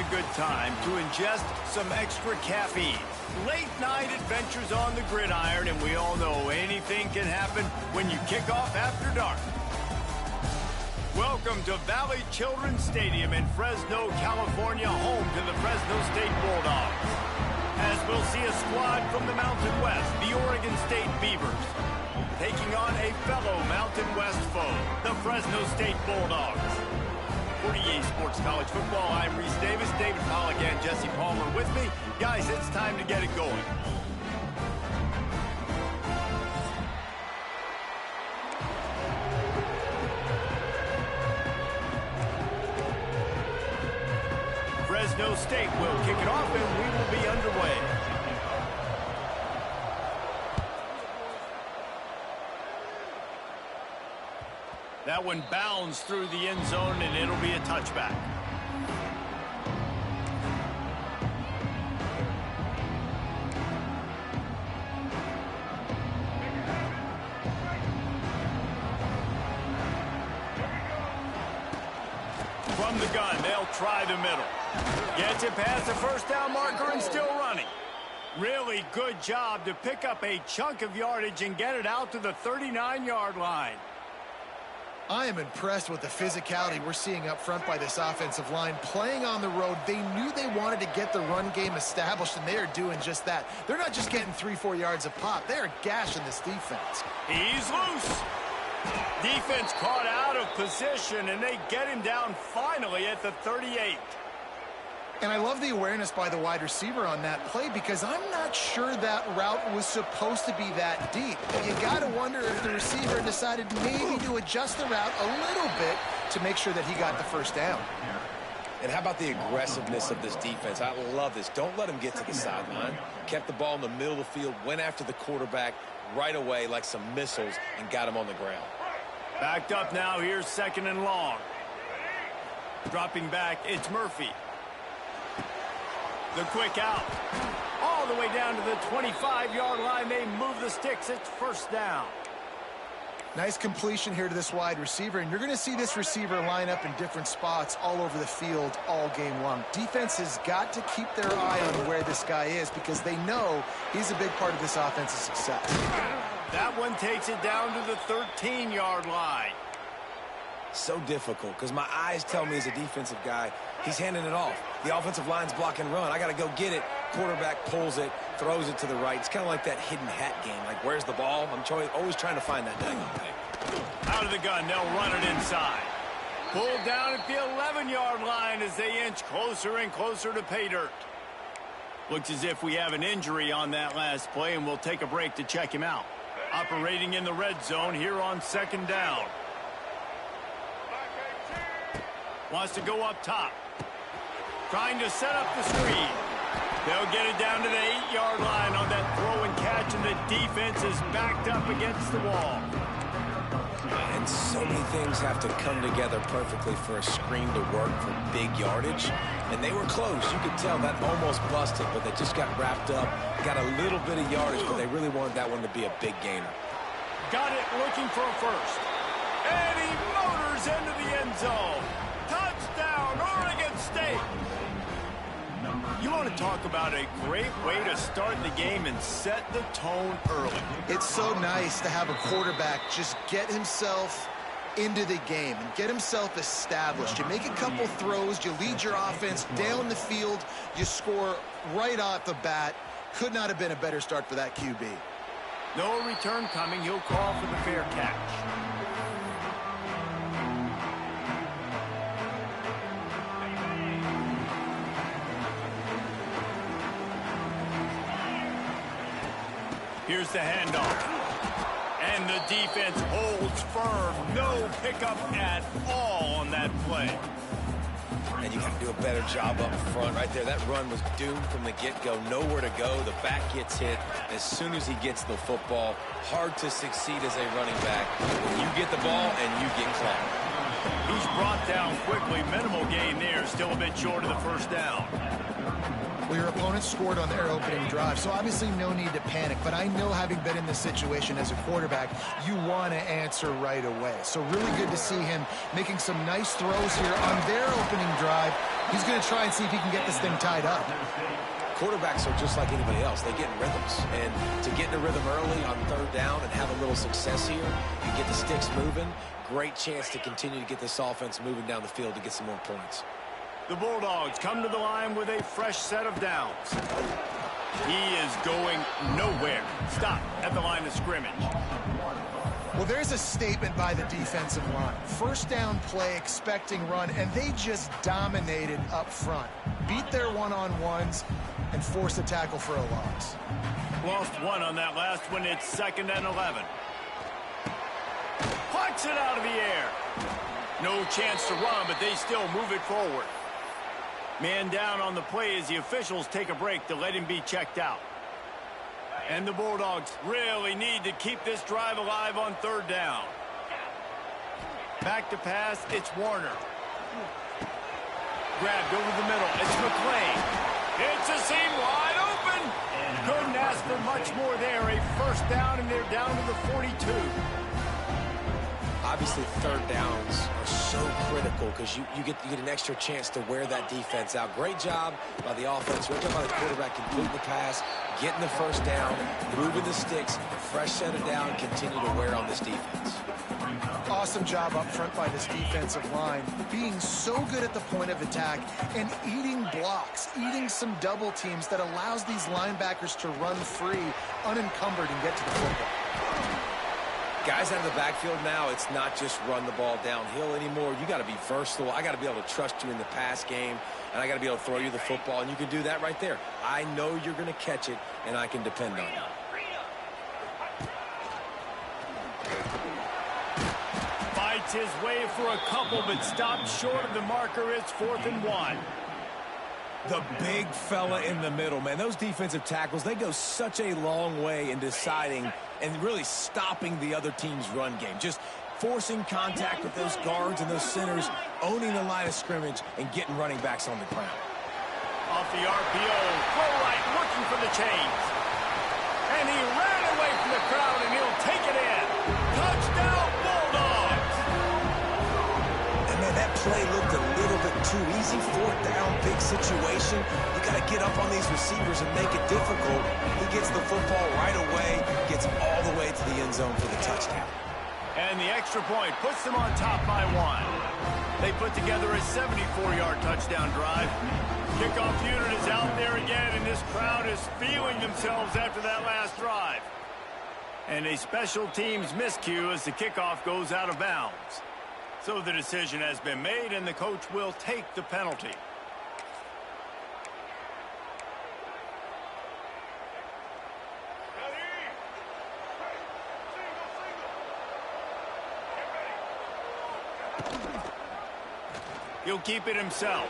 good time to ingest some extra caffeine. Late night adventures on the gridiron, and we all know anything can happen when you kick off after dark. Welcome to Valley Children's Stadium in Fresno, California, home to the Fresno State Bulldogs. As we'll see a squad from the Mountain West, the Oregon State Beavers, taking on a fellow Mountain West foe, the Fresno State Bulldogs. For EA Sports College Football, I'm Reese Davis, David Pollack, and Jesse Palmer with me. Guys, it's time to get it going. Fresno State will kick it off, and we will be underway. That one bounds through the end zone, and it'll be a touchback. From the gun, they'll try the middle. Gets it past the first down marker and still running. Really good job to pick up a chunk of yardage and get it out to the 39-yard line. I am impressed with the physicality we're seeing up front by this offensive line. Playing on the road, they knew they wanted to get the run game established, and they are doing just that. They're not just getting 3-4 yards a pop. They are gashing this defense. He's loose. Defense caught out of position, and they get him down finally at the 38. And I love the awareness by the wide receiver on that play because I'm not sure that route was supposed to be that deep. You got to wonder if the receiver decided maybe to adjust the route a little bit to make sure that he got the first down. And how about the aggressiveness of this defense? I love this. Don't let him get to the sideline. Kept the ball in the middle of the field, went after the quarterback right away like some missiles and got him on the ground. Backed up now. Here's second and long. Dropping back, it's Murphy. The quick out. All the way down to the 25-yard line. They move the sticks. It's first down. Nice completion here to this wide receiver, and you're going to see this receiver line up in different spots all over the field all game long. Defense has got to keep their eye on where this guy is because they know he's a big part of this offense's success. That one takes it down to the 13-yard line. So difficult because my eyes tell me as a defensive guy, he's handing it off. The offensive line's block and run. I got to go get it. Quarterback pulls it, throws it to the right. It's kind of like that hidden hat game. Like, where's the ball? I'm always trying to find that daggone thing. Out of the gun, they'll run it inside. Pulled down at the 11-yard line as they inch closer and closer to pay dirt. Looks as if we have an injury on that last play, and we'll take a break to check him out. Operating in the red zone here on second down. Wants to go up top. Trying to set up the screen. They'll get it down to the 8-yard line on that throw and catch, and the defense is backed up against the wall. And so many things have to come together perfectly for a screen to work for big yardage. And they were close. You could tell that almost busted, but they just got wrapped up, got a little bit of yardage, but they really wanted that one to be a big gainer. Got it looking for a first. And he motors into the end zone. Touchdown, Oregon State. You want to talk about a great way to start the game and set the tone early. It's so nice to have a quarterback just get himself into the game and get himself established. You make a couple throws, you lead your offense down the field, you score right off the bat. Could not have been a better start for that QB. No return coming. He'll call for the fair catch. Here's the handoff. And the defense holds firm. No pickup at all on that play. And you got to do a better job up front right there. That run was doomed from the get-go. Nowhere to go. The back gets hit as soon as he gets the football. Hard to succeed as a running back. You get the ball and you get clocked. He's brought down quickly. Minimal gain there. Still a bit short of the first down. Well, your opponent scored on their opening drive, so obviously no need to panic. But I know, having been in this situation as a quarterback, you want to answer right away. So really good to see him making some nice throws here on their opening drive. He's going to try and see if he can get this thing tied up. Quarterbacks are just like anybody else. They get in rhythms. And to get in a rhythm early on third down and have a little success here and get the sticks moving, great chance to continue to get this offense moving down the field to get some more points. The Bulldogs come to the line with a fresh set of downs. He is going nowhere. Stop at the line of scrimmage. Well, there's a statement by the defensive line. First down play, expecting run, and they just dominated up front. Beat their one-on-ones and forced a tackle for a loss. Lost one on that last one. It's 2nd and 11. Plucks it out of the air. No chance to run, but they still move it forward. Man down on the play as the officials take a break to let him be checked out. And the Bulldogs really need to keep this drive alive on third down. Back to pass, it's Warner. Grabbed over the middle, it's McClain. It's a seam wide open. Couldn't ask for much more there. A first down, and they're down to the 42. Obviously, third downs are so critical because you get an extra chance to wear that defense out. Great job by the offense. Great job by the quarterback completing the pass, getting the first down, moving the sticks, fresh set of down, continue to wear on this defense. Awesome job up front by this defensive line, being so good at the point of attack and eating blocks, eating some double teams that allows these linebackers to run free, unencumbered, and get to the football. Guys out of the backfield now, it's not just run the ball downhill anymore. You got to be versatile. I got to be able to trust you in the pass game, and I got to be able to throw you the football, and you can do that right there. I know you're going to catch it, and I can depend on you. Fights his way for a couple, but stops short of the marker. It's 4th and 1. The big fella in the middle, man. Those defensive tackles, they go such a long way in deciding and really stopping the other team's run game. Just forcing contact with those guards and those centers, owning the line of scrimmage, and getting running backs on the ground. Off the RPO, throw right, looking for the chains. And he ran away from the crowd, and he'll take it in. Touchdown, Bulldogs! And man, that play looked a little bit too easy. 4th down, big situation. You got to get up on these receivers and make it difficult. He gets the football right away, gets all the way to the end zone for the touchdown. And the extra point puts them on top by 1. They put together a 74-yard touchdown drive. Kickoff unit is out there again, and this crowd is feeling themselves after that last drive. And a special teams miscue as the kickoff goes out of bounds. So the decision has been made, and the coach will take the penalty. He'll keep it himself.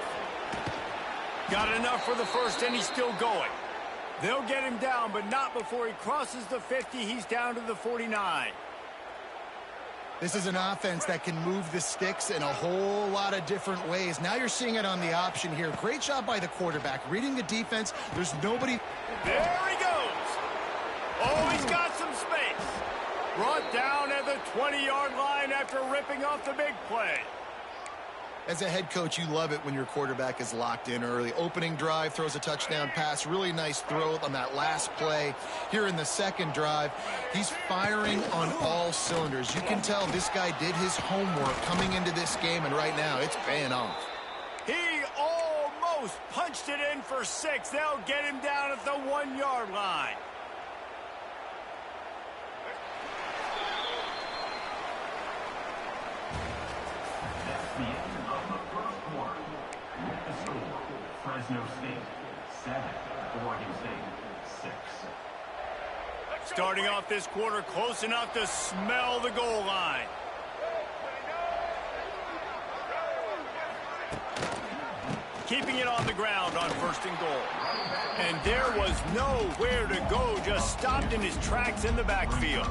Got enough for the first, and he's still going. They'll get him down, but not before he crosses the 50. He's down to the 49. This is an offense that can move the sticks in a whole lot of different ways. Now you're seeing it on the option here. Great job by the quarterback. Reading the defense, there's nobody. There he goes. Oh, he's got some space. Brought down at the 20-yard line after ripping off the big play. As a head coach, you love it when your quarterback is locked in early. Opening drive, throws a touchdown pass. Really nice throw on that last play. Here in the second drive, he's firing on all cylinders. You can tell this guy did his homework coming into this game, and right now it's paying off. He almost punched it in for 6. They'll get him down at the 1-yard line. Fresno State 7, Oregon State 6. Starting off this quarter close enough to smell the goal line. Keeping it on the ground on 1st and goal. And there was nowhere to go, just stopped in his tracks in the backfield.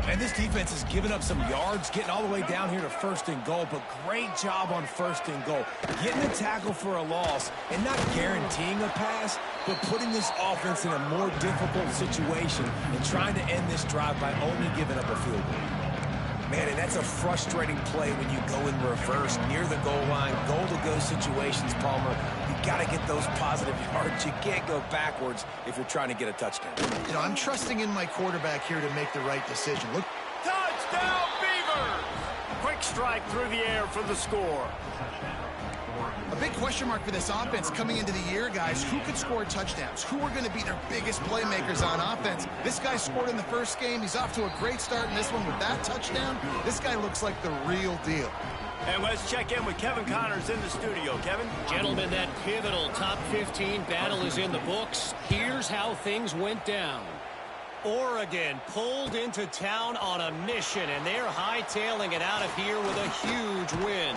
And this defense has given up some yards, getting all the way down here to 1st and goal, but great job on 1st and goal. Getting a tackle for a loss and not guaranteeing a pass, but putting this offense in a more difficult situation and trying to end this drive by only giving up a field goal. Man, and that's a frustrating play when you go in reverse near the goal line, goal-to-go situations, Palmer. You got to get those positive yards. You can't go backwards if you're trying to get a touchdown. You know, I'm trusting in my quarterback here to make the right decision. Look. Touchdown, Beavers! Quick strike through the air for the score. A big question mark for this offense coming into the year, guys. Who could score touchdowns? Who are going to be their biggest playmakers on offense? This guy scored in the first game. He's off to a great start in this one with that touchdown. This guy looks like the real deal. And let's check in with Kevin Connors in the studio. Kevin? Gentlemen, that pivotal top 15 battle is in the books. Here's how things went down. Oregon pulled into town on a mission, and they're hightailing it out of here with a huge win.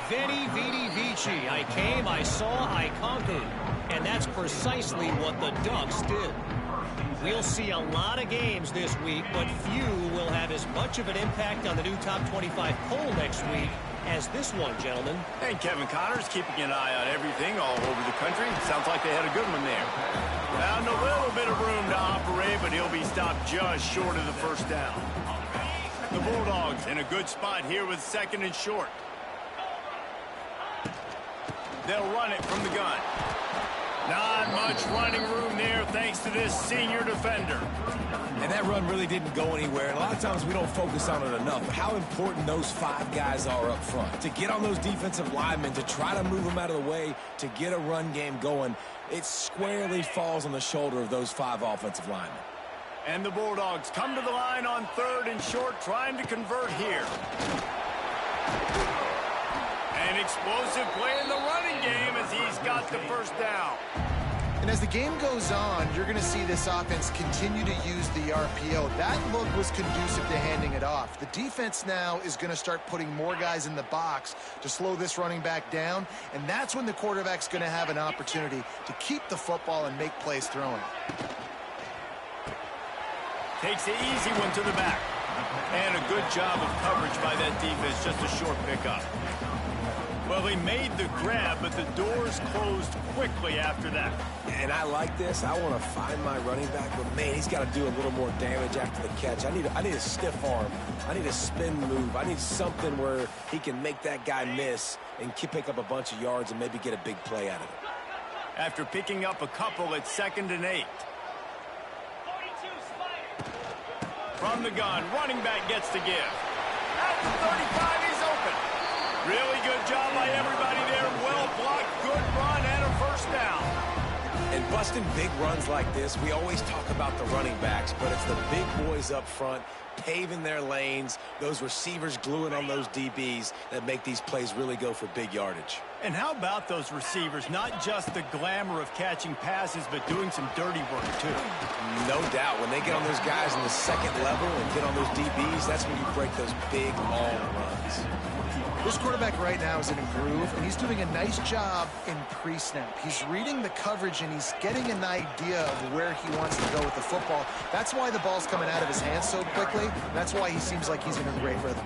Veni, Vidi, Vici. I came, I saw, I conquered. And that's precisely what the Ducks did. We'll see a lot of games this week, but few will have as much of an impact on the new top 25 poll next week as this one, gentlemen. And Kevin Connors keeping an eye on everything all over the country. Sounds like they had a good one there. Found a little bit of room to operate, but he'll be stopped just short of the first down. The Bulldogs in a good spot here with 2nd and short. They'll run it from the gun. Not much running room there thanks to this senior defender. And that run really didn't go anywhere. And a lot of times we don't focus on it enough. But how important those 5 guys are up front. To get on those defensive linemen, to try to move them out of the way, to get a run game going, it squarely falls on the shoulder of those 5 offensive linemen. And the Bulldogs come to the line on 3rd and short, trying to convert here. An explosive play in the running game as he's got the first down. And as the game goes on, you're going to see this offense continue to use the RPO. That look was conducive to handing it off. The defense now is going to start putting more guys in the box to slow this running back down, and that's when the quarterback's going to have an opportunity to keep the football and make plays throwing. Takes the easy one to the back. And a good job of coverage by that defense, just a short pickup. Well, he made the grab, but the doors closed quickly after that. And I like this. I want to find my running back, but man, he's got to do a little more damage after the catch. I need a stiff arm. I need a spin move. I need something where he can make that guy miss and pick up a bunch of yards and maybe get a big play out of it. After picking up a couple at 2nd and 8. From the gun, running back gets to give. At the 35, he's open. Really good job by everybody there. Well blocked, good run, and a first down. And busting big runs like this, we always talk about the running backs, but it's the big boys up front paving their lanes, those receivers gluing on those DBs that make these plays really go for big yardage. And how about those receivers? Not just the glamour of catching passes, but doing some dirty work, too. No doubt. When they get on those guys in the 2nd level and get on those DBs, that's when you break those big, long runs. This quarterback right now is in a groove, and he's doing a nice job in pre-snap. He's reading the coverage, and he's getting an idea of where he wants to go with the football. That's why the ball's coming out of his hands so quickly. That's why he seems like he's in a great rhythm.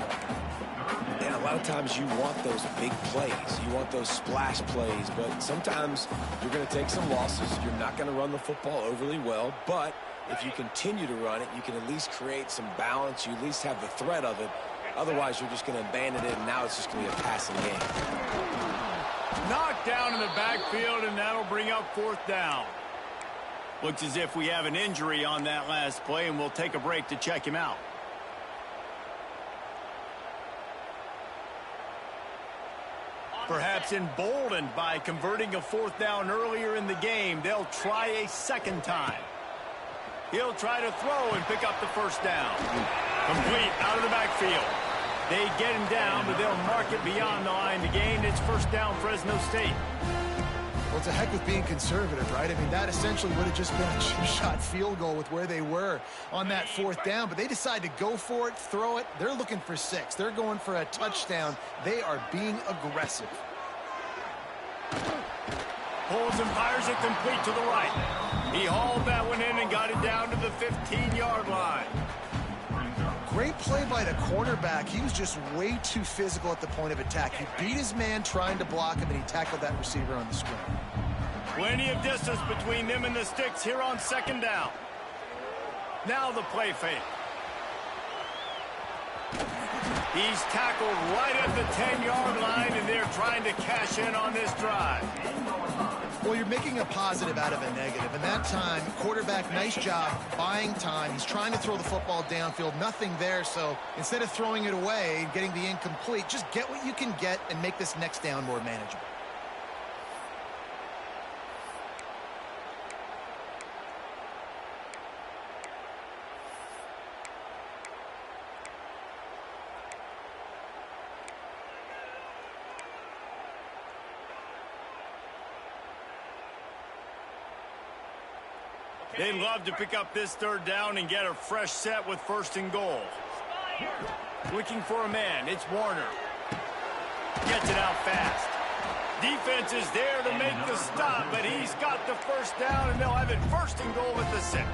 And a lot of times you want those big plays. You want those splash plays, but sometimes you're going to take some losses. You're not going to run the football overly well, but if you continue to run it, you can at least create some balance. You at least have the threat of it. Otherwise, you're just going to abandon it, and now it's just going to be a passing game. Knocked down in the backfield, and that'll bring up 4th down. Looks as if we have an injury on that last play, and we'll take a break to check him out. Perhaps emboldened by converting a 4th down earlier in the game, they'll try a 2nd time. He'll try to throw and pick up the first down. Complete out of the backfield. They get him down, but they'll mark it beyond the line to gain. It's first down, Fresno State. Well, it's a heck with being conservative, right? I mean, that essentially would have just been a two-shot field goal with where they were on that 4th down, but they decide to go for it, throw it. They're looking for 6. They're going for a touchdown. They are being aggressive. Pulls and fires it complete to the right. He hauled that one in and got it down to the 15-yard line. Great play by the cornerback. He was just way too physical at the point of attack. He beat his man trying to block him, and he tackled that receiver on the screen. Plenty of distance between them and the sticks here on 2nd down. Now the play fake. He's tackled right at the 10-yard line, and they're trying to cash in on this drive. Well, you're making a positive out of a negative. And that time, quarterback, nice job buying time. He's trying to throw the football downfield. Nothing there, so instead of throwing it away and getting the incomplete, just get what you can get and make this next down more manageable. They'd love to pick up this third down and get a fresh set with 1st and goal. Looking for a man. It's Warner. Gets it out fast. Defense is there to make the stop, but he's got the 1st down, and they'll have it 1st and goal at the 6.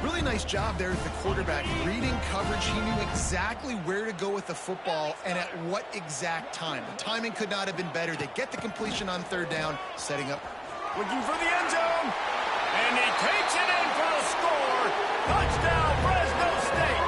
Really nice job there with the quarterback. Reading coverage, he knew exactly where to go with the football and at what exact time. The timing could not have been better. They get the completion on 3rd down, setting up. Looking for the end zone. And he takes it in for the score. Touchdown, Fresno State.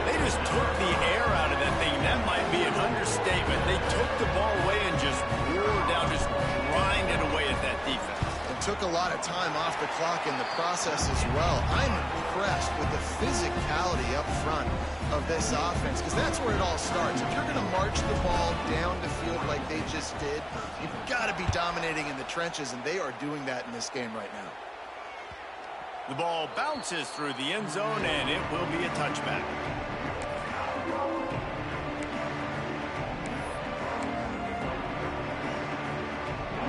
They just took the air out of that thing. That might be an understatement. They took the ball away and just wore down, just grinded away at that defense. And took a lot of time off the clock in the process as well. I'm impressed with the physicality up front of this offense, because that's where it all starts. If you're going to march the ball down the field like they just did, you've got to be dominating in the trenches, and they are doing that in this game right now. The ball bounces through the end zone, and it will be a touchback.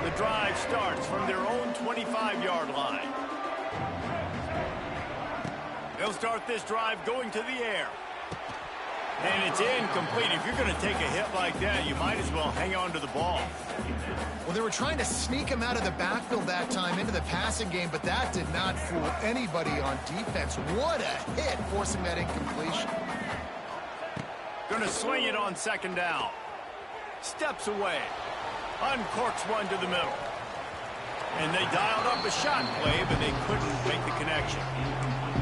The drive starts from their own 25-yard line. They'll start this drive going to the air. And it's incomplete. If you're going to take a hit like that, you might as well hang on to the ball. Well, they were trying to sneak him out of the backfield that time into the passing game, but that did not fool anybody on defense. What a hit, forcing that incompletion. Going to swing it on 2nd down. Steps away. Uncorks one to the middle. And they dialed up a shot play, but they couldn't make the connection.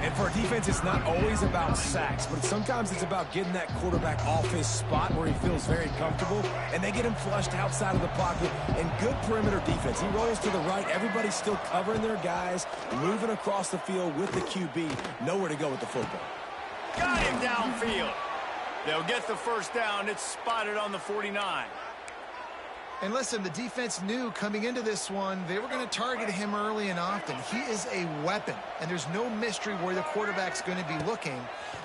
And for a defense, it's not always about sacks, but sometimes it's about getting that quarterback off his spot where he feels very comfortable, and they get him flushed outside of the pocket. And good perimeter defense. He rolls to the right. Everybody's still covering their guys, moving across the field with the QB. Nowhere to go with the football. Got him downfield. They'll get the 1st down. It's spotted on the 49. And listen, the defense knew coming into this one, they were going to target him early and often. He is a weapon, and there's no mystery where the quarterback's going to be looking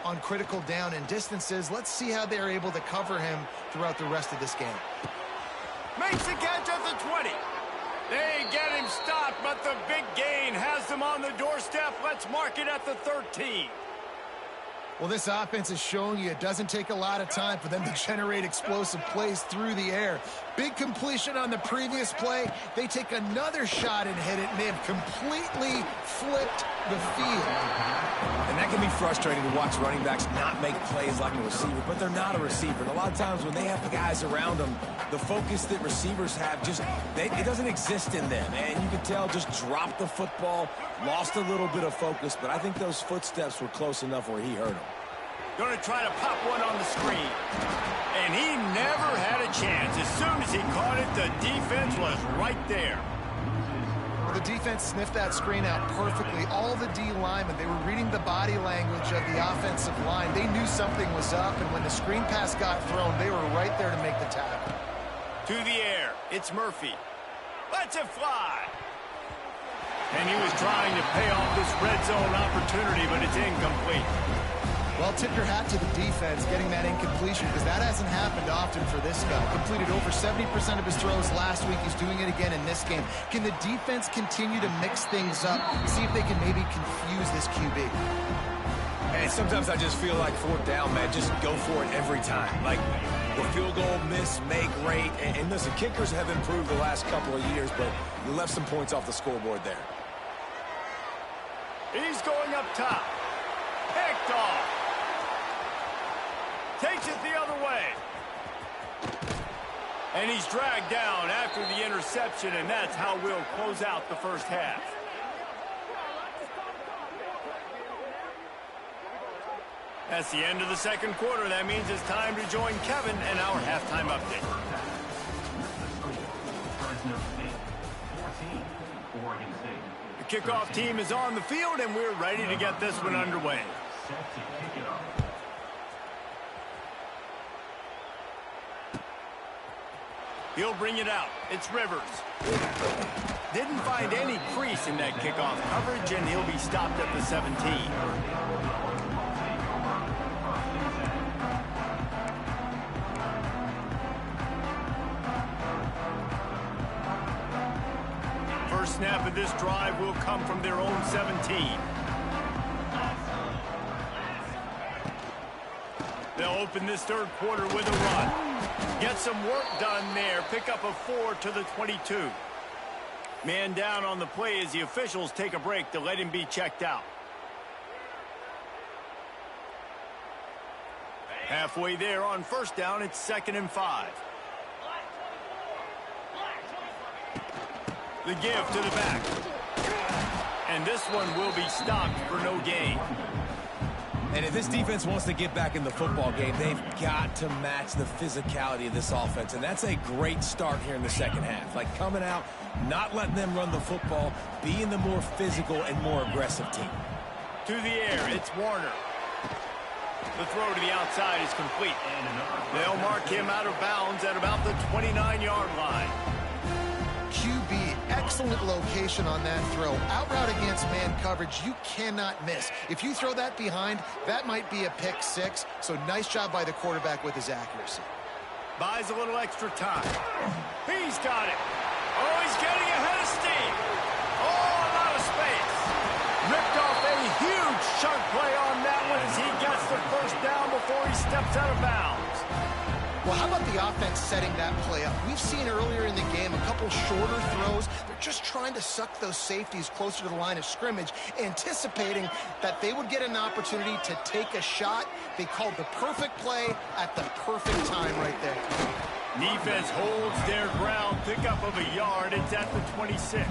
on critical down and distances. Let's see how they're able to cover him throughout the rest of this game. Makes the catch at the 20. They get him stopped, but the big gain has them on the doorstep. Let's mark it at the 13. Well, this offense is showing you it doesn't take a lot of time for them to generate explosive plays through the air. Big completion on the previous play. They take another shot and hit it, and they have completely flipped the field. And that can be frustrating to watch running backs not make plays like a receiver, but they're not a receiver. And a lot of times when they have the guys around them, the focus that receivers have it doesn't exist in them. And you can tell just dropped the football, lost a little bit of focus, but I think those footsteps were close enough where he hurt him. Going to try to pop one on the screen. And he never had a chance. As soon as he caught it, the defense was right there. Well, the defense sniffed that screen out perfectly. All the D linemen, they were reading the body language of the offensive line. They knew something was up, and when the screen pass got thrown, they were right there to make the tackle. To the air, it's Murphy. Lets it fly. And he was trying to pay off this red zone opportunity, but it's incomplete. Well, tip your hat to the defense getting that incompletion, because that hasn't happened often for this guy. Completed over 70% of his throws last week. He's doing it again in this game. Can the defense continue to mix things up, see if they can maybe confuse this QB? And sometimes I just feel like 4th down, man, just go for it every time. Like the field goal, miss, make, rate. And listen, kickers have improved the last couple of years, but you left some points off the scoreboard there. He's going up top. Picked off. Takes it the other way. And he's dragged down after the interception, and that's how we'll close out the first half. That's the end of the second quarter. That means it's time to join Kevin and our halftime update. Fresno State 14, Oregon State. The kickoff team is on the field, and we're ready to get this one underway. Set to kick it off. He'll bring it out. It's Rivers. Didn't find any crease in that kickoff coverage, and he'll be stopped at the 17. First snap of this drive will come from their own 17. They'll open this third quarter with a run. Get some work done there. Pick up a 4 to the 22. Man down on the play as the officials take a break to let him be checked out. Halfway there on first down, it's 2nd and 5. The give to the back. And this one will be stopped for no gain. And if this defense wants to get back in the football game, they've got to match the physicality of this offense. And that's a great start here in the second half. Like coming out, not letting them run the football, being the more physical and more aggressive team. To the air, it's Warner. The throw to the outside is complete. They'll mark him out of bounds at about the 29-yard line. QB, excellent location on that throw. Out route against man coverage, you cannot miss. If you throw that behind, that might be a pick 6. So nice job by the quarterback with his accuracy. Buys a little extra time. He's got it. Oh, he's getting ahead of steam. Oh, a lot of space. Ripped off a huge chunk play on that one as he gets the first down before he steps out of bounds. Well, how about the offense setting that play up? We've seen earlier in the game a couple shorter throws. They're just trying to suck those safeties closer to the line of scrimmage, anticipating that they would get an opportunity to take a shot. They called the perfect play at the perfect time right there. Defense holds their ground, pickup of a yard. It's at the 26.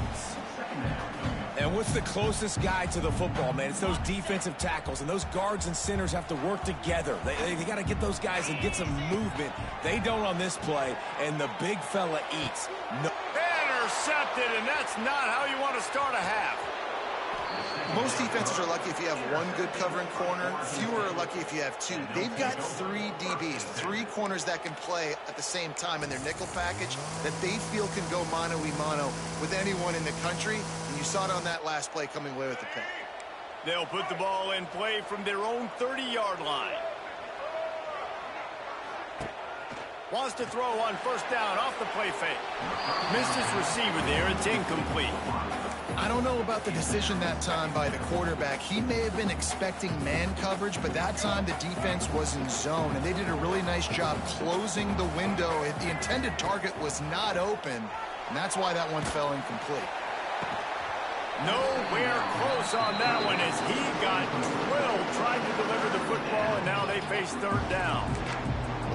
And what's the closest guy to the football, man? It's those defensive tackles, and those guards and centers have to work together. They got to get those guys and get some movement. They don't on this play, and the big fella eats. No. Intercepted, and that's not how you want to start a half. Most defenses are lucky if you have one good covering corner. Fewer are lucky if you have 2. They've got 3 DBs, 3 corners that can play at the same time in their nickel package that they feel can go mano-a-mano with anyone in the country. And you saw it on that last play coming away with the pick. They'll put the ball in play from their own 30-yard line. Wants to throw on first down off the play fake. Missed his receiver there. It's incomplete. I don't know about the decision that time by the quarterback. He may have been expecting man coverage, but that time the defense was in zone, and they did a really nice job closing the window. The intended target was not open, and that's why that one fell incomplete. Nowhere close on that one as he got drilled trying to deliver the football, and now they face third down.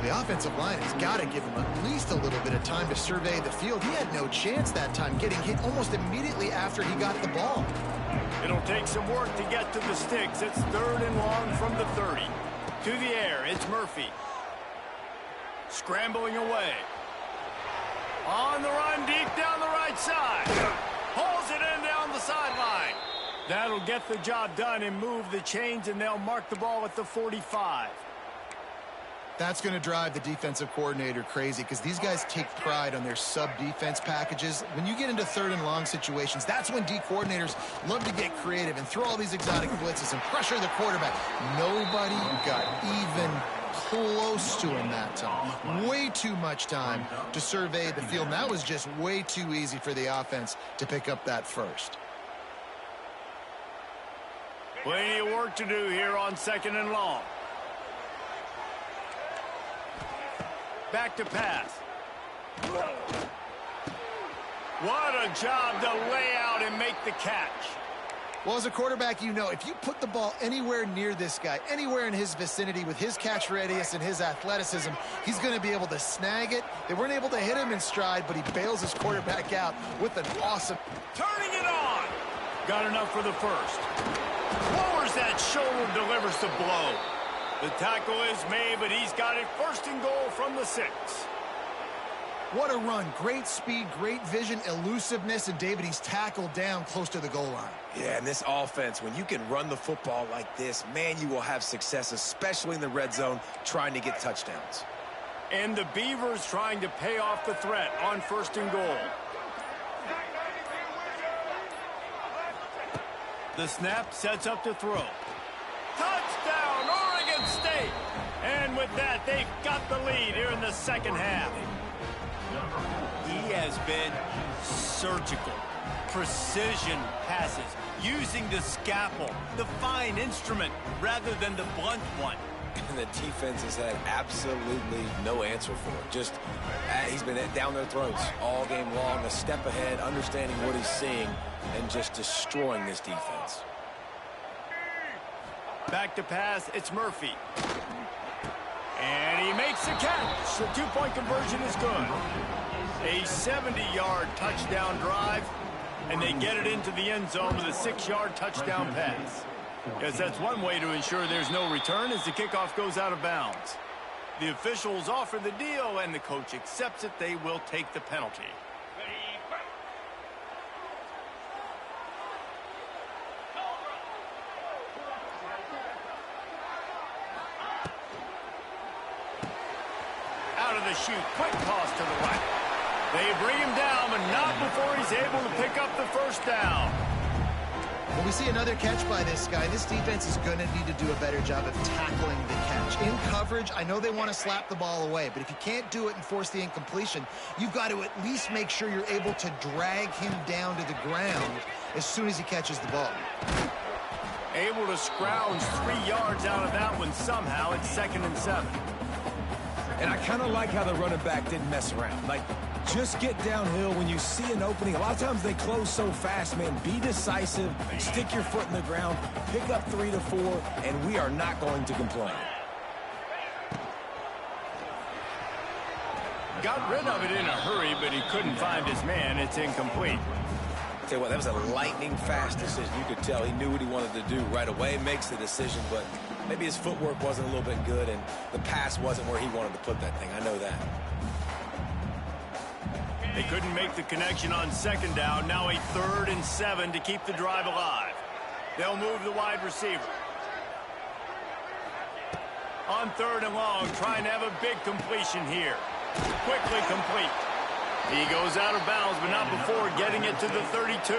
The offensive line has got to give him at least a little bit of time to survey the field. He had no chance that time, getting hit almost immediately after he got the ball. It'll take some work to get to the sticks. It's 3rd and long from the 30. To the air, it's Murphy. Scrambling away. On the run, deep down the right side. Pulls it in down the sideline. That'll get the job done and move the chains, and they'll mark the ball at the 45. That's going to drive the defensive coordinator crazy because these guys take pride on their sub-defense packages. When you get into 3rd and long situations, that's when D coordinators love to get creative and throw all these exotic blitzes and pressure the quarterback. Nobody got even close to him that time. Way too much time to survey the field. And that was just way too easy for the offense to pick up that first. Plenty of work to do here on 2nd and long. Back to pass. What a job to lay out and make the catch. Well, as a quarterback, you know, if you put the ball anywhere near this guy, anywhere in his vicinity with his catch radius and his athleticism, he's going to be able to snag it. They weren't able to hit him in stride, but he bails his quarterback out with an awesome... Turning it on. Got enough for the first. Lowers that shoulder, delivers the blow. The tackle is made, but he's got it first and goal from the 6. What a run. Great speed, great vision, elusiveness, and David, he's tackled down close to the goal line. Yeah, and this offense, when you can run the football like this, man, you will have success, especially in the red zone, trying to get touchdowns. And the Beavers trying to pay off the threat on first and goal. The snap sets up to throw. Touchdown, Oregon State! And with that, they've got the lead here in the second half. He has been surgical. Precision passes, using the scalpel, the fine instrument, rather than the blunt one. And the defense has had absolutely no answer for it. Just, he's been down their throats all game long, a step ahead, understanding what he's seeing, and just destroying this defense. Back to pass, it's Murphy. And he makes the catch. The two-point conversion is good. A 70-yard touchdown drive, and they get it into the end zone with a 6-yard touchdown pass. Because that's one way to ensure there's no return as the kickoff goes out of bounds. The officials offer the deal, and the coach accepts it. They will take the penalty. Out of the chute, quick toss to the right. They bring him down, but not before he's able to pick up the first down. When we see another catch by this guy, this defense is going to need to do a better job of tackling the catch. In coverage, I know they want to slap the ball away, but if you can't do it and force the incompletion, you've got to at least make sure you're able to drag him down to the ground as soon as he catches the ball. Able to scrounge 3 yards out of that one somehow. It's 2nd and 7. And I kind of like how the running back didn't mess around. Like, just get downhill when you see an opening. A lot of times they close so fast, man. Be decisive, stick your foot in the ground, pick up 3 to 4, and we are not going to complain. Got rid of it in a hurry, but he couldn't find his man. It's incomplete. Tell you what, that was a lightning-fast decision. You could tell he knew what he wanted to do right away. Makes the decision, but maybe his footwork wasn't a little bit good, and the pass wasn't where he wanted to put that thing. I know that. They couldn't make the connection on 2nd down. Now a 3rd and 7 to keep the drive alive. They'll move the wide receiver. On 3rd and long, trying to have a big completion here. Quickly complete. He goes out of bounds, but not before getting it to the 32.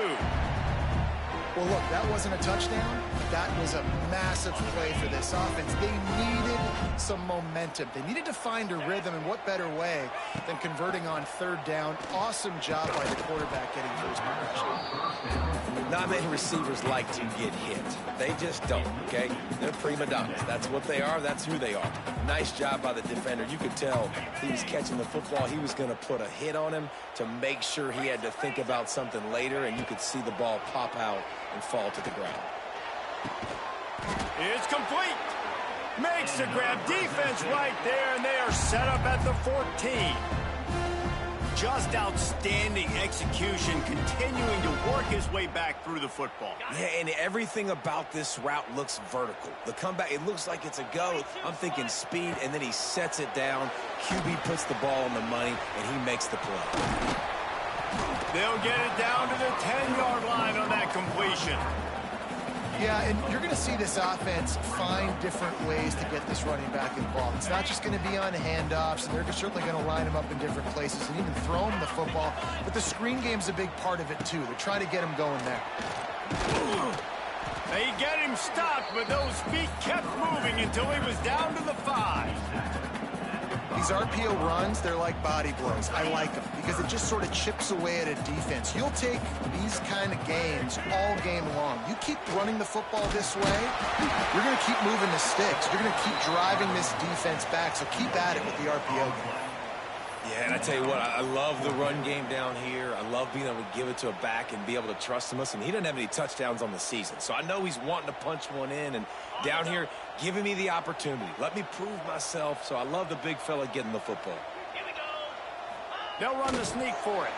Well, look, that wasn't a touchdown. That was a massive play for this offense. They needed some momentum. They needed to find a rhythm, and what better way than converting on 3rd down. Awesome job by the quarterback getting first progression. Not many receivers like to get hit. They just don't, okay? They're prima donnas. That's what they are. That's who they are. Nice job by the defender. You could tell he was catching the football. He was going to put a hit on him to make sure he had to think about something later, and you could see the ball pop out and fall to the ground. It's complete. Makes the grab. Defense right there, and they are set up at the 14. Just outstanding execution, continuing to work his way back through the football. Yeah, and everything about this route looks vertical. The comeback, it looks like it's a go. I'm thinking speed, and then he sets it down. QB puts the ball on the money, and he makes the play. They'll get it down to the 10-yard line on that completion. Yeah, and you're going to see this offense find different ways to get this running back involved. It's not just going to be on handoffs, and they're certainly going to line him up in different places and even throw him the football. But the screen game's a big part of it, too. They try to get him going there. They get him stopped, but those feet kept moving until he was down to the 5. These RPO runs, they're like body blows. I like them because it just sort of chips away at a defense. You'll take these kind of games all game long. You keep running the football this way, you're going to keep moving the sticks. You're going to keep driving this defense back, so keep at it with the RPO game. Yeah, and I tell you what, I love the run game down here. I love being able to give it to a back and be able to trust him. Listen, he doesn't have any touchdowns on the season, so I know he's wanting to punch one in. And down here, giving me the opportunity. Let me prove myself, so I love the big fella getting the football. They'll run the sneak for it.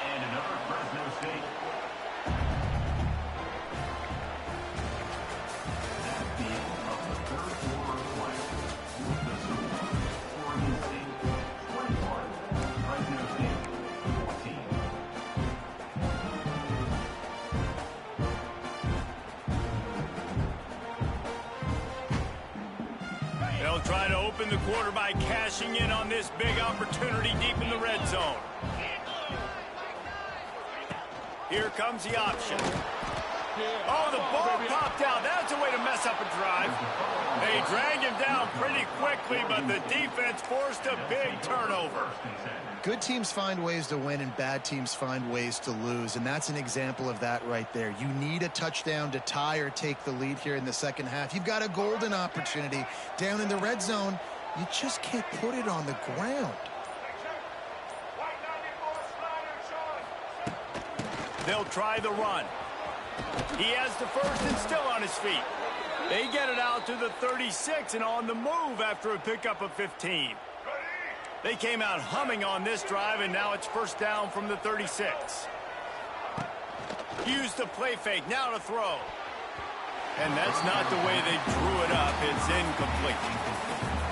And another Fresno State. At the end of the 3rd Trying to open the quarter by cashing in on this big opportunity deep in the red zone. Here comes the option. Oh, the ball popped out. That's a way to mess up a drive. They dragged him down pretty quickly, but the defense forced a big turnover. Good teams find ways to win and bad teams find ways to lose, and that's an example of that right there. You need a touchdown to tie or take the lead here in the second half. You've got a golden opportunity down in the red zone. You just can't put it on the ground. They'll try the run. He has the first and still on his feet. They get it out to the 36 and on the move after a pickup of 15. They came out humming on this drive, and now it's first down from the 36. Use the play fake, now to throw. And that's not the way they drew it up. It's incomplete.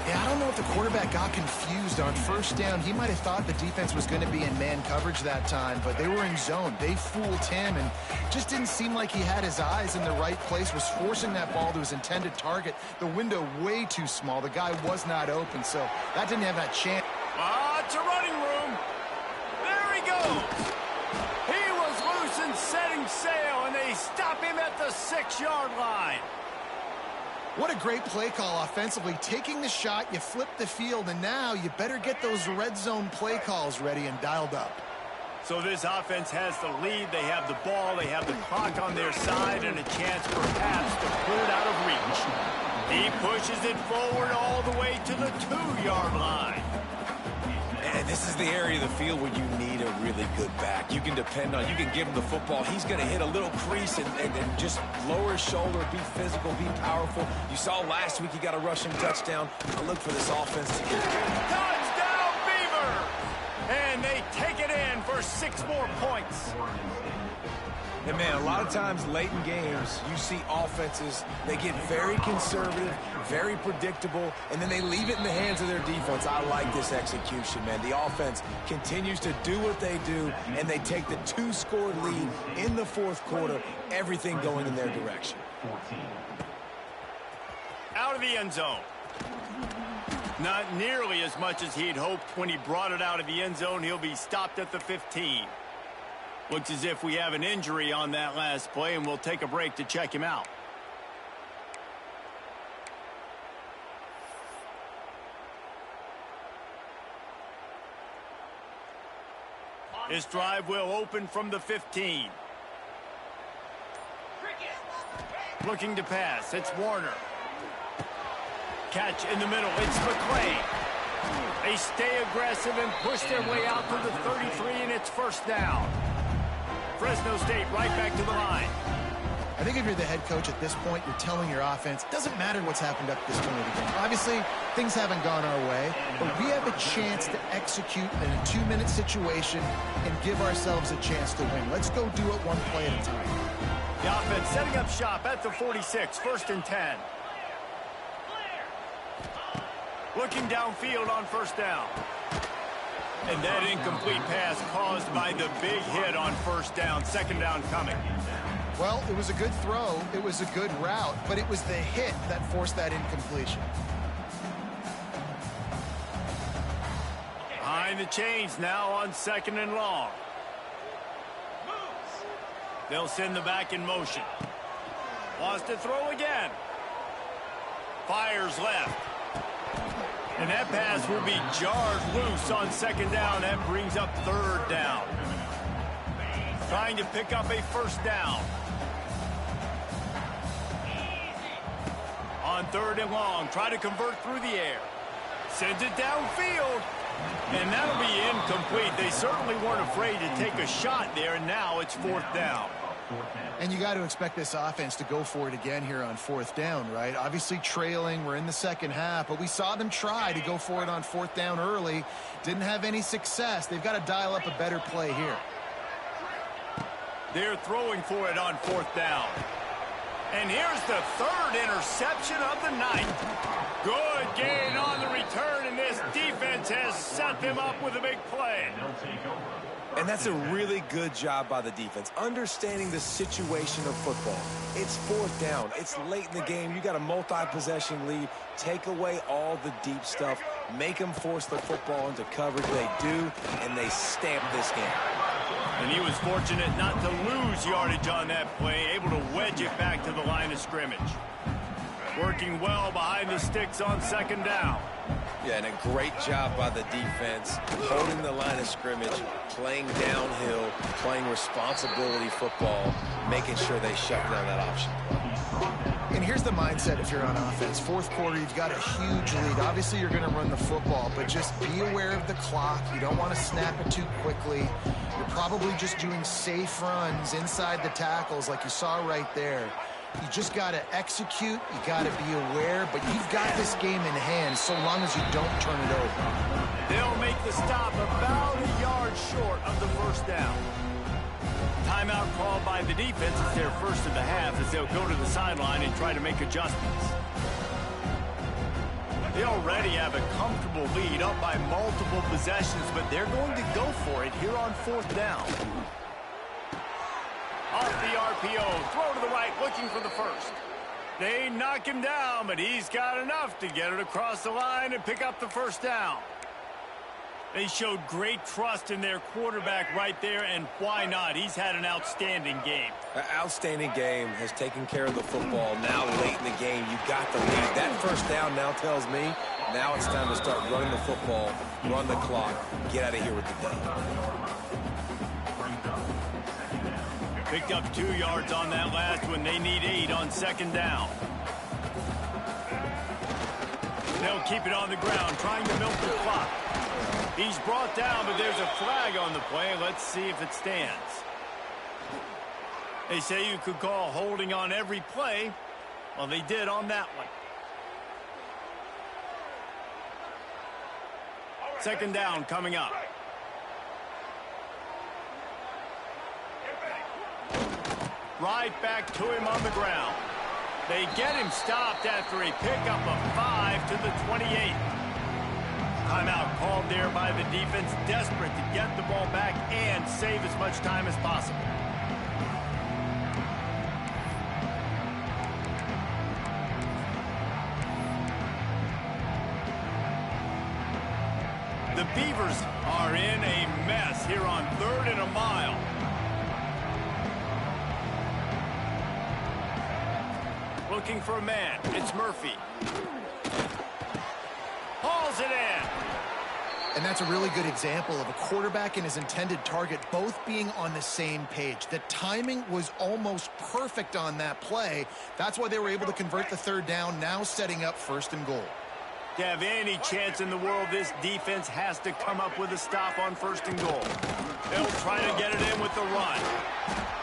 Yeah, I don't know if the quarterback got confused on first down. He might have thought the defense was going to be in man coverage that time, but they were in zone. They fooled him, and just didn't seem like he had his eyes in the right place, was forcing that ball to his intended target. The window way too small. The guy was not open, so that didn't have that chance. It's a running room. There he goes. He was loose and setting sail, and they stop him at the 6-yard line. What a great play call offensively. Taking the shot, you flip the field, and now you better get those red zone play calls ready and dialed up. So this offense has the lead. They have the ball. They have the clock on their side and a chance perhaps to put it out of reach. He pushes it forward all the way to the 2-yard line. And this is the area of the field where you need a really good back. You can depend on, you can give him the football. He's going to hit a little crease and just lower his shoulder, be physical, be powerful. You saw last week he got a rushing touchdown. I look for this offense to get Touchdown, Beaver! And they take it in for 6 more points. And, man, a lot of times late in games, you see offenses, they get very conservative, very predictable, and then they leave it in the hands of their defense. I like this execution, man. The offense continues to do what they do, and they take the 2-score lead in the fourth quarter, everything going in their direction. Out of the end zone. Not nearly as much as he'd hoped when he brought it out of the end zone. He'll be stopped at the 15. Looks as if we have an injury on that last play, and we'll take a break to check him out. This drive will open from the 15. Looking to pass. It's Warner. Catch in the middle. It's McClain. They stay aggressive and push their way out to the 33, and it's first down. Fresno State right back to the line. I think if you're the head coach at this point, you're telling your offense, it doesn't matter what's happened up to this point of the game. Obviously, things haven't gone our way, but we have a chance to execute in a 2-minute situation and give ourselves a chance to win. Let's go do it one play at a time. The offense setting up shop at the 46, first and 10. Looking downfield on first down. And that incomplete pass caused by the big hit on first down. Second down coming. Well, it was a good throw. It was a good route, but it was the hit that forced that incompletion. Behind the chains now on second and long. They'll send the back in motion. Wants to throw again. Fires left. And that pass will be jarred loose on second down. That brings up third down. Trying to pick up a first down. On third and long, try to convert through the air. Sends it downfield. And that'll be incomplete. They certainly weren't afraid to take a shot there, and now it's fourth down. And you got to expect this offense to go for it again here on fourth down, right? Obviously trailing, we're in the second half, but we saw them try to go for it on fourth down early. Didn't have any success. They've got to dial up a better play here. They're throwing for it on fourth down. And here's the third interception of the night. Good gain on the return, and this defense has set them up with a big play. And that's a really good job by the defense, understanding the situation of football. It's fourth down. It's late in the game. You got a multi-possession lead. Take away all the deep stuff. Make them force the football into coverage. They do, and they stamp this game. And he was fortunate not to lose yardage on that play, able to wedge it back to the line of scrimmage. Working well behind the sticks on second down. Yeah, and a great job by the defense, holding the line of scrimmage, playing downhill, playing responsibility football, making sure they shut down that option play. And here's the mindset if you're on offense. Fourth quarter, you've got a huge lead. Obviously, you're going to run the football, but just be aware of the clock. You don't want to snap it too quickly. You're probably just doing safe runs inside the tackles like you saw right there. You just got to execute. You got to be aware, but you've got this game in hand so long as you don't turn it over. They'll make the stop about a yard short of the first down. Timeout called by the defense. It's their first of the half as they'll go to the sideline and try to make adjustments. They already have a comfortable lead up by multiple possessions, but they're going to go for it here on fourth down. Off the RPO, throw to the right, looking for the first. They knock him down, but he's got enough to get it across the line and pick up the first down. They showed great trust in their quarterback right there, and why not? He's had an outstanding game. An outstanding game, has taken care of the football. Now late in the game, you got the lead. That first down now tells me now it's time to start running the football, run the clock, get out of here with the dub. Picked up 2 yards on that last one. They need 8 on second down. They'll keep it on the ground, trying to milk the clock. He's brought down, but there's a flag on the play. Let's see if it stands. They say you could call holding on every play. Well, they did on that one. Second down coming up. Right back to him on the ground. They get him stopped after a pickup of 5 to the 28. Timeout called there by the defense, desperate to get the ball back and save as much time as possible. The Beavers are in a mess here on 3rd and a mile. Looking for a man. It's Murphy. Hauls it in. And that's a really good example of a quarterback and his intended target both being on the same page. The timing was almost perfect on that play. That's why they were able to convert the third down, now setting up 1st and goal. To have any chance in the world, this defense has to come up with a stop on 1st and goal. They'll try to get it in with the run.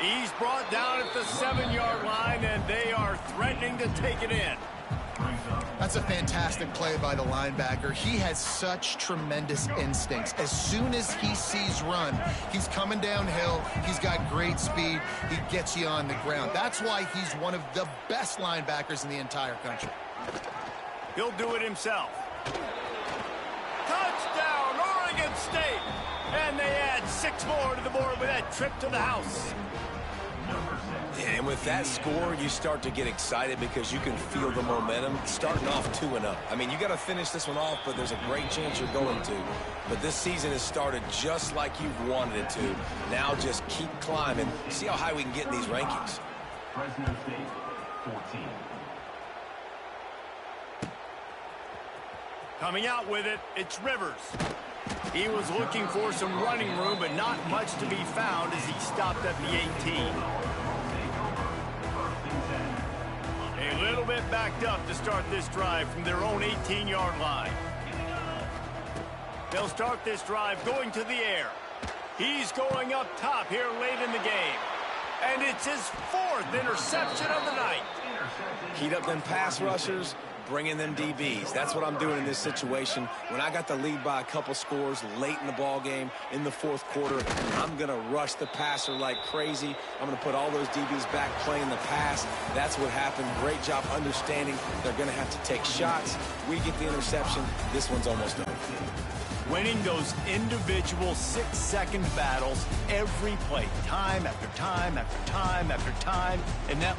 He's brought down at the 7-yard line, and they are threatening to take it in. That's a fantastic play by the linebacker. He has such tremendous instincts. As soon as he sees run, he's coming downhill. He's got great speed. He gets you on the ground. That's why he's one of the best linebackers in the entire country. He'll do it himself. Touchdown, Oregon State! And they add 6 more to the board with that trip to the house. And with that score, you start to get excited because you can feel the momentum starting off 2-0. I mean, you got to finish this one off, but there's a great chance you're going to. But this season has started just like you've wanted it to. Now just keep climbing. See how high we can get in these rankings. Fresno State, 14. Coming out with it, it's Rivers. He was looking for some running room, but not much to be found as he stopped at the 18. A little bit backed up to start this drive from their own 18-yard line. They'll start this drive going to the air. He's going up top here late in the game. And it's his 4th interception of the night. Heat up them pass rushers, bring in them DBs. That's what I'm doing in this situation. When I got the lead by a couple scores late in the ball game, in the 4th quarter, I'm going to rush the passer like crazy. I'm going to put all those DBs back playing the pass. That's what happened. Great job understanding they're going to have to take shots. We get the interception. This one's almost over. winning those individual 6-second battles every play, time after time after time after time, and that